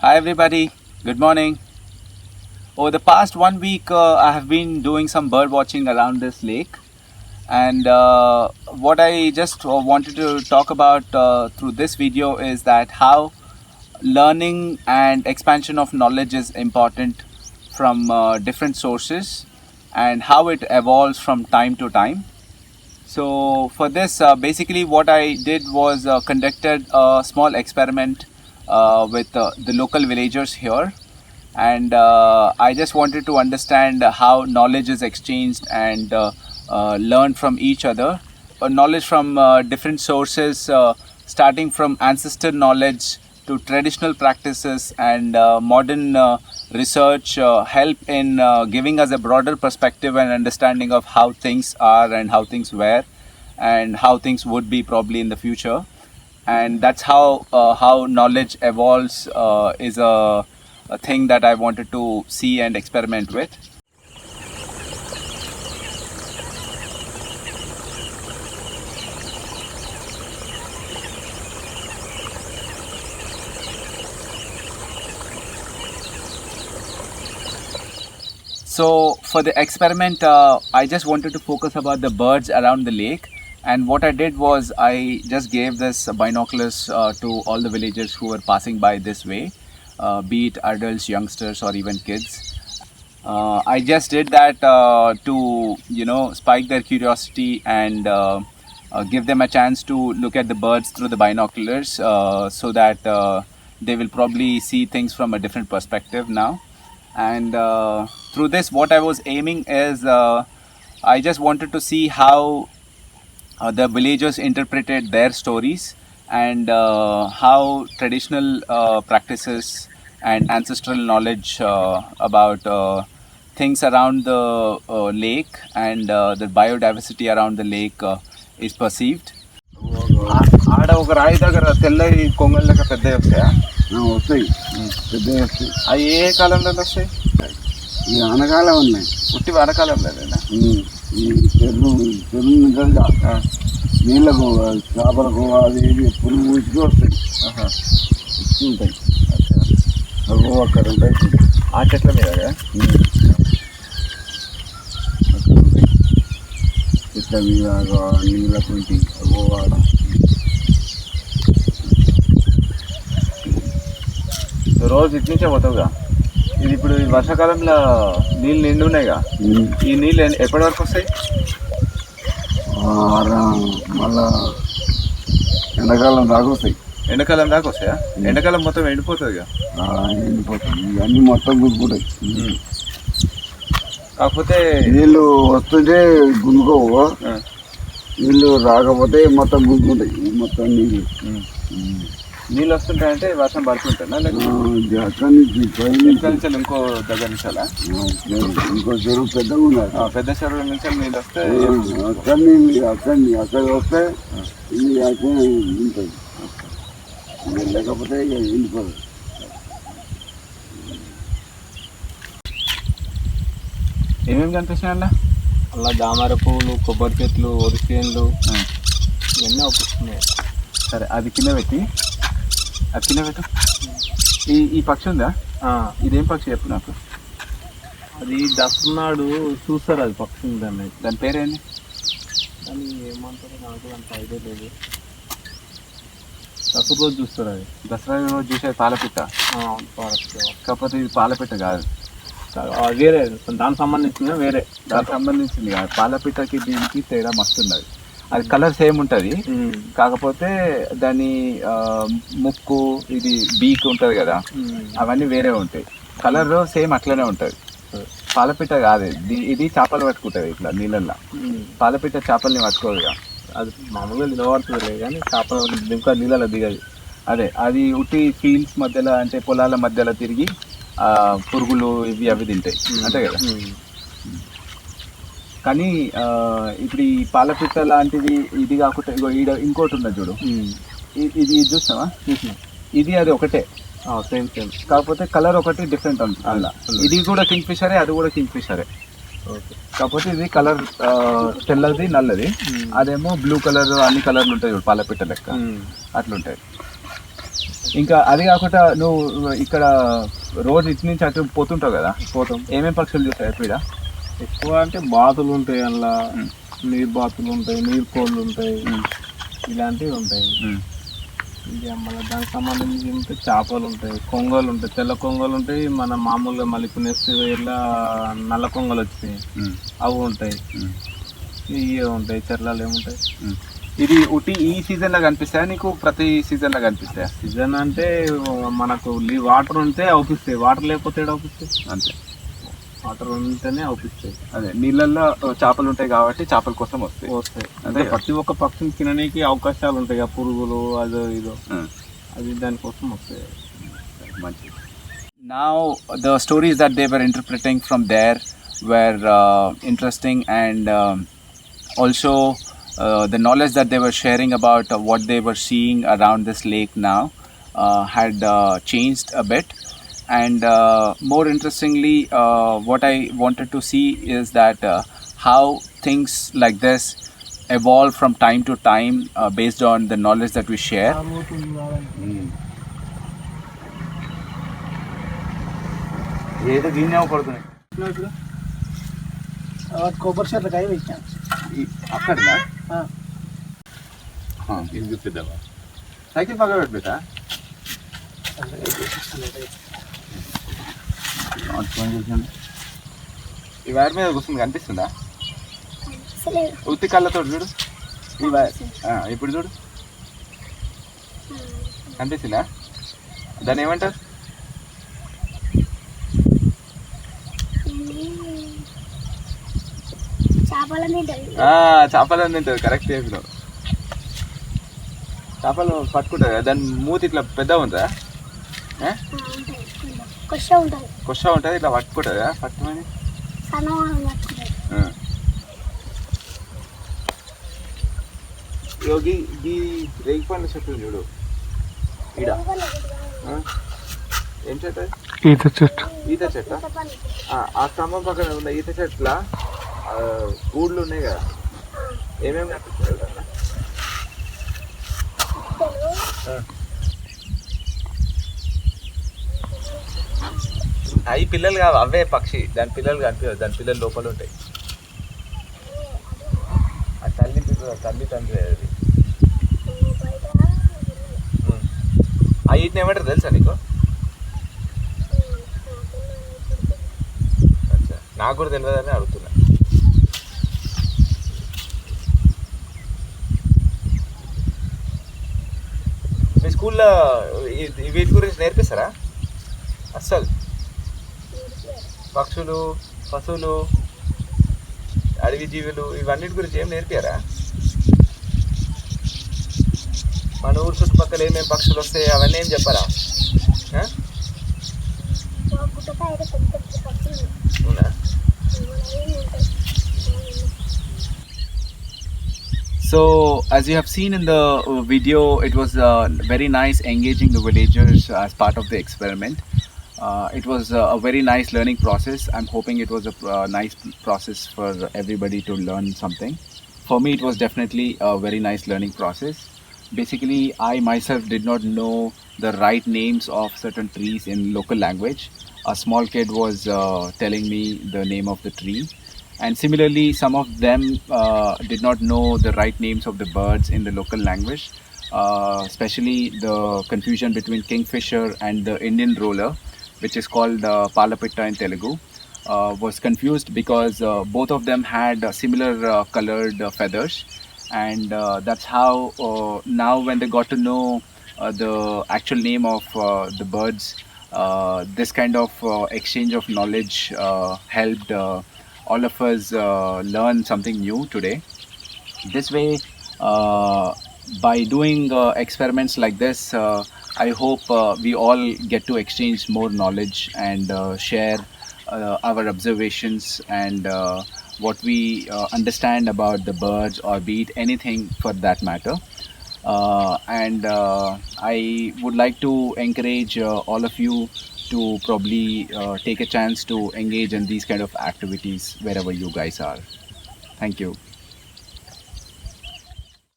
Hi everybody, good morning. Over the past 1 week, I have been doing some bird watching around this lake, and what I just wanted to talk about through this video is that how learning and expansion of knowledge is important from different sources and how it evolves from time to time. So for this, basically what I did was conducted a small experiment with the local villagers here, and I just wanted to understand how knowledge is exchanged and learned from each other. Knowledge from different sources, starting from ancestor knowledge to traditional practices and modern research, help in giving us a broader perspective and understanding of how things are and how things were and how things would be probably in the future. And that's how knowledge evolves is a thing that I wanted to see and experiment with. So for the experiment, I just wanted to focus about the birds around the lake. And what I did was I just gave this binoculars to all the villagers who were passing by this way, be it adults, youngsters, or even kids. I just did that to spike their curiosity and give them a chance to look at the birds through the binoculars, so that they will probably see things from a different perspective now. And through this, what I was aiming is I just wanted to see how the villagers interpreted their stories and how traditional practices and ancestral knowledge about things around the lake and the biodiversity around the lake is perceived. ఆడ ఒక రాయి దగ్గర తెల్లవి కొంగల్ లెక్క పెద్దవి వస్తాయా? వస్తాయి, పెద్దవి వస్తాయి. అవి ఏ కాలంలో వస్తాయి? ఈ అనకాలం ఉన్నాయి, పుట్టి వానకాలంలోనేనా? ఈ చెరువు నిజంగా నీళ్ళకు చేపలకు అది ఇది పురుగు పూసుకు వస్తాయి, ఉంటాయి. అవి అక్కడ ఉంటాయి ఆ చెట్ల మీద చెట్ల మీద నీళ్ళకు ఉంటాయి. అవ్వాడ రోజు ఇటు నుంచే పోతావుగా. ఇది ఇప్పుడు ఈ వర్షాకాలంలో నీళ్ళు నిండు ఉన్నాయిగా, ఈ నీళ్ళు ఎప్పటి వరకు వస్తాయి? మళ్ళా ఎండాకాలం దాకా వస్తాయి. ఎండాకాలం దాకా వస్తాయా? ఎండాకాలం మొత్తం ఎండిపోతుంది. ఎండిపోతుంది, ఇవన్నీ మొత్తం గుంజుకుంటాయి. కాకపోతే నీళ్ళు వస్తుంటే గుంజుకోవు, నీళ్ళు రాకపోతే మొత్తం గుంజుకుంటాయి. మొత్తం నీళ్ళు వస్తుంటాయంటే వర్షం పడుతుంటానా? అక్కడి నుంచి ఇంకో దగ్గర నుంచాలా? ఇంకో చెరువు పెద్దగా ఉన్నది, పెద్ద చెరువు నుంచి నీళ్ళు వస్తే అక్కడ వస్తే ఇది అక్కడ ఉంటుంది, లేకపోతే వెళ్ళిపోదు. ఏమేమి కనిపిస్తున్నాయి అలా? అలా దామర పువ్వులు, కొబ్బరి చెట్లు, ఒరిసేన్లు ఇవన్నీ అవుతున్నాయి. సరే, అది కింద పెట్టి అది కింద పెట్టు. ఈ పక్షి ఉందా? ఇదేం పక్షి చెప్పు నాకు. అది దసరాడు చూస్తారు, అది పక్షి ఉందని. దాని పేరేంటి? కానీ ఏమంటారో నాకు అంత ఐడియా లేదు. దసరా రోజు చూస్తారు అది. దసరా రోజు చూసే పాలపిట్ట. కాకపోతే ఇది పాలపిట్ట కాదు, వేరే దానికి సంబంధించిన వేరే. దానికి సంబంధించింది కాదు. పాలపిట్టకి దీనికి తేడా మస్తు ఉన్నది. అది కలర్ సేమ్ ఉంటుంది, కాకపోతే దాని ముక్కు, ఇది బీక్ ఉంటుంది కదా, అవన్నీ వేరే ఉంటాయి. కలర్ సేమ్ అట్లనే ఉంటుంది. పాలపిట్ట కాదు ఇది చేపలు పట్టుకుంటుంది ఇట్లా నీళ్ళల్లో. పాలపిట్ట చేపల్ని పట్టుకోదుగా, అది మామూలుగా నిలబడుతుంది కానీ చేపలు ఇంకా నీళ్ళలో దిగదు. అదే, అది ఉట్టి ఫీల్డ్స్ మధ్యలో అంటే పొలాల మధ్యలో తిరిగి పురుగులు ఇవి అవి తింటాయి అంతే కదా. కానీ ఇప్పుడు ఈ పాలపిట్ట లాంటిది ఇది కాకుండా ఇంకోటి ఉన్నది చూడు, ఇది చూసినావా? ఇది అది ఒకటే, సేమ్ సేమ్, కాకపోతే కలర్ ఒకటి డిఫరెంట్ ఉంది అలా. ఇది కూడా కింగ్ ఫిషరే, అది కూడా కింగ్ ఫిషరే. కాకపోతే ఇది కలర్ తెల్లది నల్లది, అదేమో బ్లూ కలర్, అన్ని కలర్లు ఉంటాయి చూడు పాలపిట్ట లెక్క, అట్లుంటాయి. ఇంకా అది కాకుండా నువ్వు ఇక్కడ రోజు ఇటు నుంచి అటు పోతుంటావు కదా, పోతాం. ఏమేమి పక్షులు చూస్తాయి ఇక్కడ? ఎక్కువ అంటే బాతులు ఉంటాయి, అలా నీరు బాతులు ఉంటాయి, నీరు కోళ్ళు ఉంటాయి, ఇలాంటివి ఉంటాయి. ఇక మళ్ళీ దానికి సంబంధించి చేపలు ఉంటాయి, కొంగలు ఉంటాయి, తెల్ల కొంగలు ఉంటాయి, మన మామూలుగా మళ్ళీ ఇప్పుడు నెక్స్ట్ ఇట్లా నల్ల కొంగలు వచ్చినాయి, అవి ఉంటాయి. ఇవి ఉంటాయి, చెర్లాలు ఏముంటాయి. ఇది ఉట్టి ఈ సీజన్లో కనిపిస్తాయా నీకు, ప్రతి సీజన్లో కనిపిస్తాయా? సీజన్ అంటే మనకు వాటర్ ఉంటే అవుపిస్తాయి, వాటర్ లేకపోతే అవుపిస్తాయి. అంతే, వాటర్ ఉంటేనే అవుపిస్తాయి. అదే నీళ్ళల్లో చేపలు ఉంటాయి కాబట్టి చేపల కోసం వస్తాయి. అంటే ప్రతి ఒక్క పక్షిని తినడానికి అవకాశాలు ఉంటాయి, ఆ పురుగులు అదో ఇదో, అది దానికోసం వస్తాయి. మంచిది. Now the stories that they were interpreting from there were interesting, and also the knowledge that they were sharing about what they were seeing around this lake now had changed a bit. And more interestingly, what I wanted to see is that how things like this evolve from time to time based on the knowledge that we share. ఏదో గిన్నె పడుతున్నాయి కొబ్బరి చెట్లకు అవి పెట్టాను అక్కడ cycle పక్క పెట్టా ఈ వైర్ మీద కూర్చుంది, కనిపిస్తుందా? ఉత్తి కళ్ళతో చూడు, ఈ వైర్ ఇప్పుడు చూడు, కనిపిస్తుందా? దాన్ని ఏమంటారు? చేపలని తింటుంది, కరెక్ట్ చెప్పినావు. చేపలు పట్టుకుంటుంది, దాని మూతి ఇట్లా పెద్ద ఉంటుందా? కొష ఉంటుంది, ఇట్లా పట్టుకుంటుందా? పట్టుమని యోగి ఈ రేగి పండ్ల చెట్టు చూడు, ఈడ ఏం చెట్టు? ఈత చెట్టు. ఈత చెట్టు. ఆ స్తంభం పక్కన ఉన్న ఈత చెట్ల గూడ్లు ఉన్నాయి కదా, ఏమేమి కనిపిస్తాయి కదా? అవి పిల్లలు కావు, అవే పక్షి, దాని పిల్లలు కనిపించదు, దాని పిల్లలు లోపల ఉంటాయి. ఆ తల్లి తల్లి తండ్రి అది. ఆ వీటిని ఏమంటారు తెలుసా నీకు? అచ్చా, నాకు కూడా తెలియదని అడుగుతున్నా. మీ స్కూల్లో వీటి గురించి నేర్పిస్తారా అస్సలు? పక్షులు, పశువులు, అడవి జీవులు ఇవన్నిటి గురించి ఏం నేర్పారా? మన ఊరు చుట్టుపక్కల ఏమేమి పక్షులు వస్తాయి అవన్నీ ఏం చెప్పారా? అవునా? So as you have seen in the video, it was very nice engaging the villagers as part of the experiment. It was a very nice learning process. I'm hoping it was a nice process for everybody to learn something. For me, it was definitely a very nice learning process. Basically, I myself did not know the right names of certain trees in local language. A small kid was telling me the name of the tree. And similarly, some of them did not know the right names of the birds in the local language, especially the confusion between kingfisher and the Indian roller, which is called Palapitta in Telugu, was confused because both of them had similar colored feathers. And that's how now when they got to know the actual name of the birds, this kind of exchange of knowledge helped all of us learn something new today. This way, by doing experiments like this, I hope we all get to exchange more knowledge and share our observations and what we understand about the birds, or be it anything for that matter. And I would like to encourage all of you to probably take a chance to engage in these kind of activities wherever you guys are. Thank you.